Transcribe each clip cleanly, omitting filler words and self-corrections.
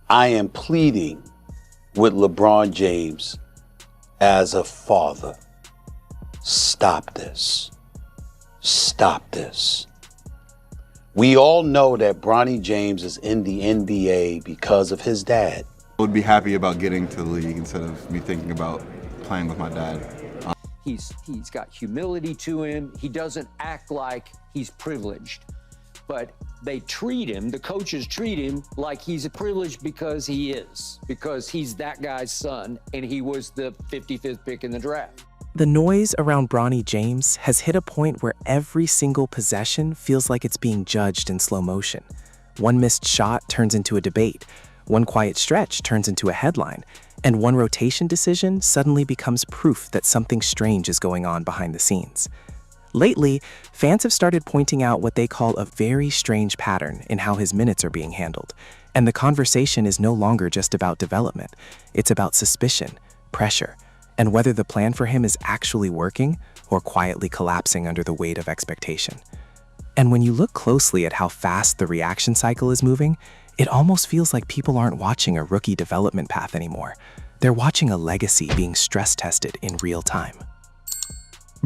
I am pleading with LeBron James as a father. Stop this. Stop this. We all know that Bronny James is in the NBA because of his dad. I would be happy about getting to the league instead of me thinking about playing with my dad. He's got humility to him. He doesn't act like he's privileged, but they treat him, the coaches treat him like he's privileged because he is, because he's that guy's son and he was the 55th pick in the draft. The noise around Bronny James has hit a point where every single possession feels like it's being judged in slow motion. One missed shot turns into a debate, one quiet stretch turns into a headline, and one rotation decision suddenly becomes proof that something strange is going on behind the scenes. Lately, fans have started pointing out what they call a very strange pattern in how his minutes are being handled, and the conversation is no longer just about development. It's about suspicion, pressure, and whether the plan for him is actually working or quietly collapsing under the weight of expectation. And when you look closely at how fast the reaction cycle is moving, it almost feels like people aren't watching a rookie development path anymore. They're watching a legacy being stress-tested in real time.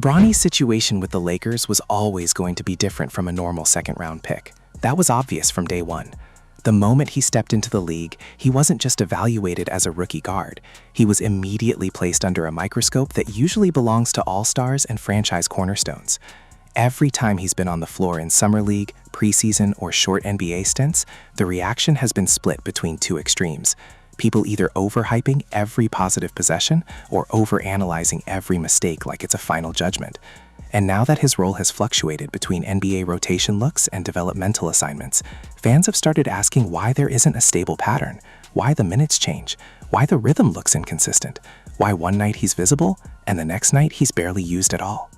Bronny's situation with the Lakers was always going to be different from a normal second-round pick. That was obvious from day one. The moment he stepped into the league, he wasn't just evaluated as a rookie guard. He was immediately placed under a microscope that usually belongs to all-stars and franchise cornerstones. Every time he's been on the floor in summer league, preseason, or short NBA stints, the reaction has been split between two extremes. People either overhyping every positive possession or overanalyzing every mistake like it's a final judgment. And now that his role has fluctuated between NBA rotation looks and developmental assignments, fans have started asking why there isn't a stable pattern, why the minutes change, why the rhythm looks inconsistent, why one night he's visible and the next night he's barely used at all.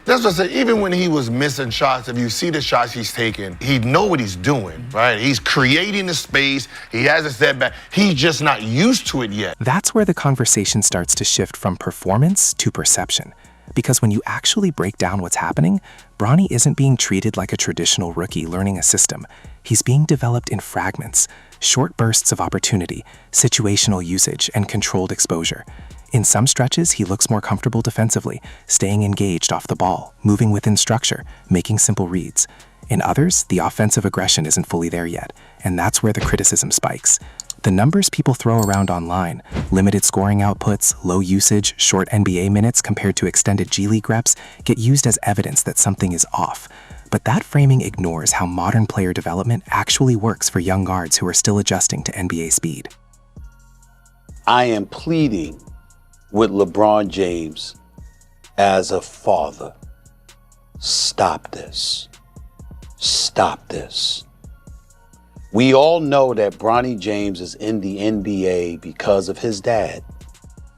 That's what I said. Even when he was missing shots, if you see the shots he's taking, he know what he's doing, right? He's creating the space. He has a setback. He's just not used to it yet. That's where the conversation starts to shift from performance to perception. Because when you actually break down what's happening, Bronny isn't being treated like a traditional rookie learning a system. He's being developed in fragments, short bursts of opportunity, situational usage, and controlled exposure. In some stretches, he looks more comfortable defensively, staying engaged off the ball, moving within structure, making simple reads. In others, the offensive aggression isn't fully there yet, and that's where the criticism spikes. The numbers people throw around online, limited scoring outputs, low usage, short NBA minutes compared to extended G League reps, get used as evidence that something is off. But that framing ignores how modern player development actually works for young guards who are still adjusting to NBA speed. I am pleading with LeBron James as a father. Stop this. Stop this. We all know that Bronny James is in the NBA because of his dad.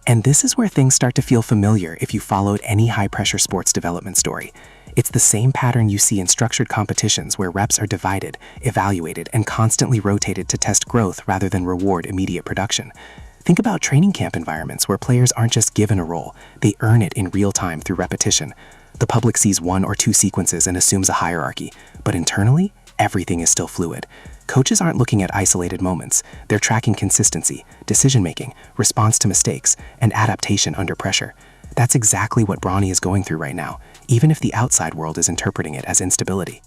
And this is where things start to feel familiar if you followed any high-pressure sports development story. It's the same pattern you see in structured competitions where reps are divided, evaluated, and constantly rotated to test growth rather than reward immediate production. Think about training camp environments where players aren't just given a role, they earn it in real time through repetition. The public sees one or two sequences and assumes a hierarchy, but internally, everything is still fluid. Coaches aren't looking at isolated moments, they're tracking consistency, decision-making, response to mistakes, and adaptation under pressure. That's exactly what Bronny is going through right now, even if the outside world is interpreting it as instability.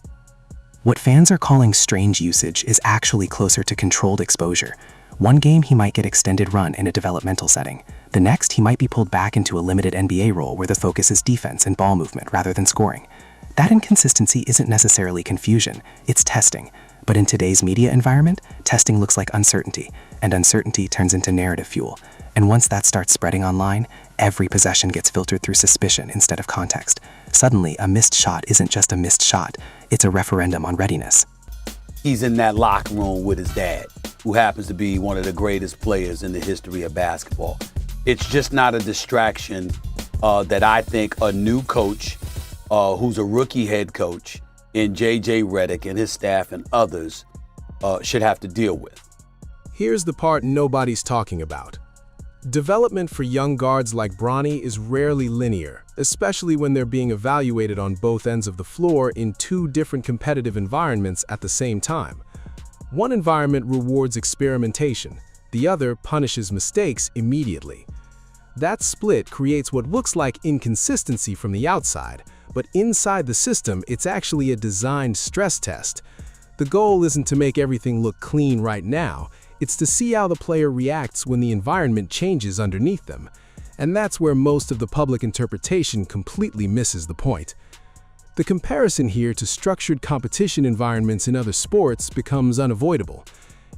What fans are calling strange usage is actually closer to controlled exposure. One game he might get extended run in a developmental setting. The next he might be pulled back into a limited NBA role where the focus is defense and ball movement rather than scoring. That inconsistency isn't necessarily confusion, it's testing. But in today's media environment, testing looks like uncertainty, and uncertainty turns into narrative fuel. And once that starts spreading online, every possession gets filtered through suspicion instead of context. Suddenly, a missed shot isn't just a missed shot, it's a referendum on readiness. He's in that locker room with his dad, who happens to be one of the greatest players in the history of basketball. It's just not a distraction that I think a new coach, who's a rookie head coach, in J.J. Redick and his staff and others should have to deal with. Here's the part nobody's talking about. Development for young guards like Bronny is rarely linear, especially when they're being evaluated on both ends of the floor in two different competitive environments at the same time. One environment rewards experimentation, the other punishes mistakes immediately. That split creates what looks like inconsistency from the outside, but inside the system, it's actually a designed stress test. The goal isn't to make everything look clean right now, it's to see how the player reacts when the environment changes underneath them. And that's where most of the public interpretation completely misses the point. The comparison here to structured competition environments in other sports becomes unavoidable.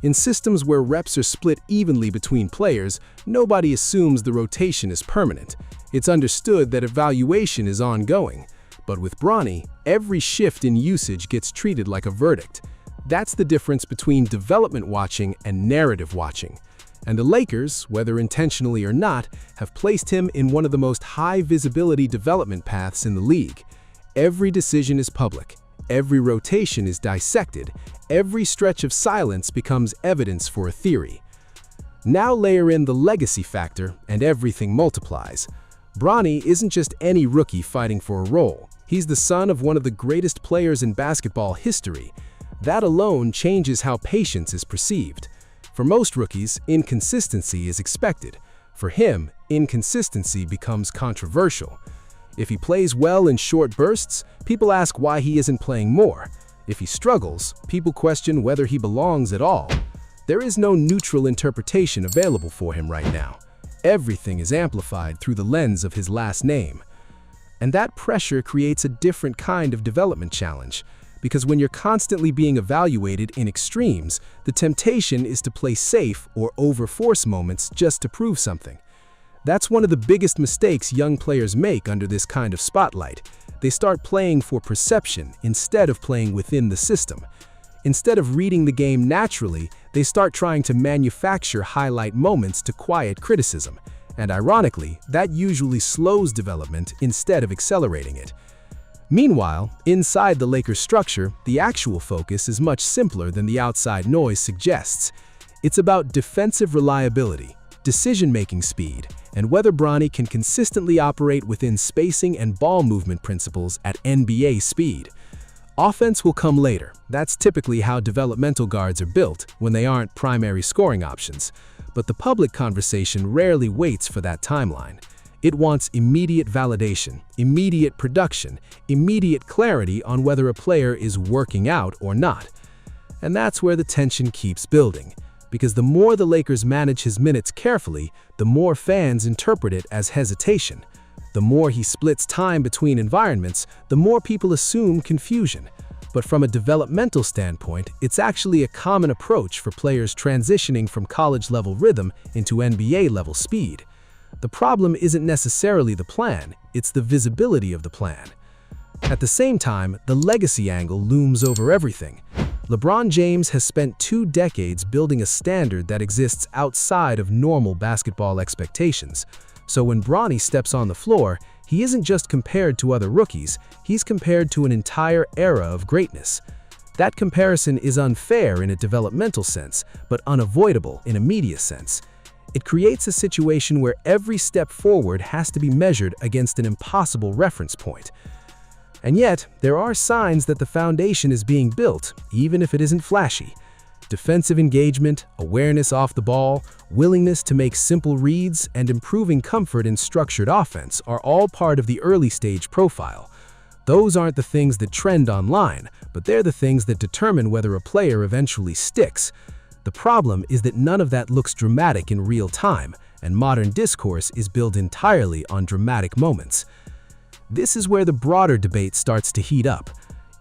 In systems where reps are split evenly between players, nobody assumes the rotation is permanent. It's understood that evaluation is ongoing. But with Bronny, every shift in usage gets treated like a verdict. That's the difference between development watching and narrative watching. And the Lakers, whether intentionally or not, have placed him in one of the most high-visibility development paths in the league. Every decision is public. Every rotation is dissected. Every stretch of silence becomes evidence for a theory. Now layer in the legacy factor, and everything multiplies. Bronny isn't just any rookie fighting for a role. He's the son of one of the greatest players in basketball history. That alone changes how patience is perceived. For most rookies, inconsistency is expected. For him, inconsistency becomes controversial. If he plays well in short bursts, people ask why he isn't playing more. If he struggles, people question whether he belongs at all. There is no neutral interpretation available for him right now. Everything is amplified through the lens of his last name. And that pressure creates a different kind of development challenge, because when you're constantly being evaluated in extremes, the temptation is to play safe or overforce moments just to prove something. That's one of the biggest mistakes young players make under this kind of spotlight. They start playing for perception instead of playing within the system. Instead of reading the game naturally, they start trying to manufacture highlight moments to quiet criticism. And ironically, that usually slows development instead of accelerating it. Meanwhile, inside the Lakers' structure, the actual focus is much simpler than the outside noise suggests. It's about defensive reliability, decision-making speed, and whether Bronny can consistently operate within spacing and ball movement principles at NBA speed. Offense will come later. That's typically how developmental guards are built when they aren't primary scoring options. But the public conversation rarely waits for that timeline. It wants immediate validation, immediate production, immediate clarity on whether a player is working out or not. And that's where the tension keeps building. Because the more the Lakers manage his minutes carefully, the more fans interpret it as hesitation. The more he splits time between environments, the more people assume confusion. But from a developmental standpoint, it's actually a common approach for players transitioning from college-level rhythm into NBA-level speed. The problem isn't necessarily the plan, it's the visibility of the plan. At the same time, the legacy angle looms over everything. LeBron James has spent 2 decades building a standard that exists outside of normal basketball expectations. So when Bronny steps on the floor, he isn't just compared to other rookies, he's compared to an entire era of greatness. That comparison is unfair in a developmental sense, but unavoidable in a media sense. It creates a situation where every step forward has to be measured against an impossible reference point. And yet, there are signs that the foundation is being built, even if it isn't flashy. Defensive engagement, awareness off the ball, willingness to make simple reads, and improving comfort in structured offense are all part of the early-stage profile. Those aren't the things that trend online, but they're the things that determine whether a player eventually sticks. The problem is that none of that looks dramatic in real time, and modern discourse is built entirely on dramatic moments. This is where the broader debate starts to heat up.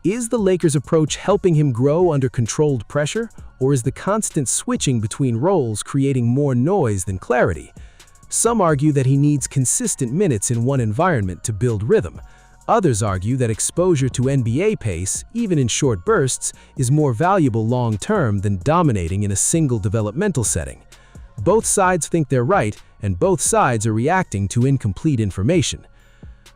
Is the Lakers' approach helping him grow under controlled pressure, or is the constant switching between roles creating more noise than clarity? Some argue that he needs consistent minutes in one environment to build rhythm. Others argue that exposure to NBA pace, even in short bursts, is more valuable long-term than dominating in a single developmental setting. Both sides think they're right, and both sides are reacting to incomplete information.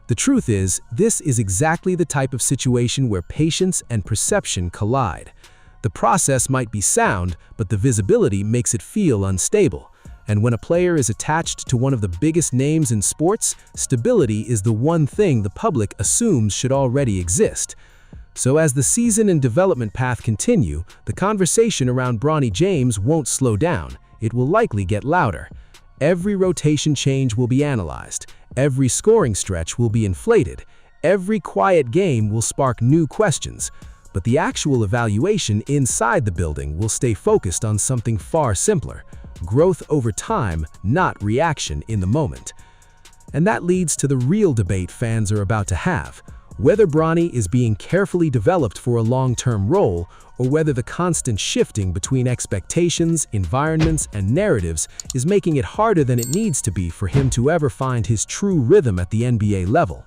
The truth is, this is exactly the type of situation where patience and perception collide. The process might be sound, but the visibility makes it feel unstable. And when a player is attached to one of the biggest names in sports, stability is the one thing the public assumes should already exist. So as the season and development path continue, the conversation around Bronny James won't slow down. It will likely get louder. Every rotation change will be analyzed. Every scoring stretch will be inflated. Every quiet game will spark new questions. But the actual evaluation inside the building will stay focused on something far simpler: growth over time, not reaction in the moment. And that leads to the real debate fans are about to have: whether Bronny is being carefully developed for a long-term role, or whether the constant shifting between expectations, environments, and narratives is making it harder than it needs to be for him to ever find his true rhythm at the NBA level.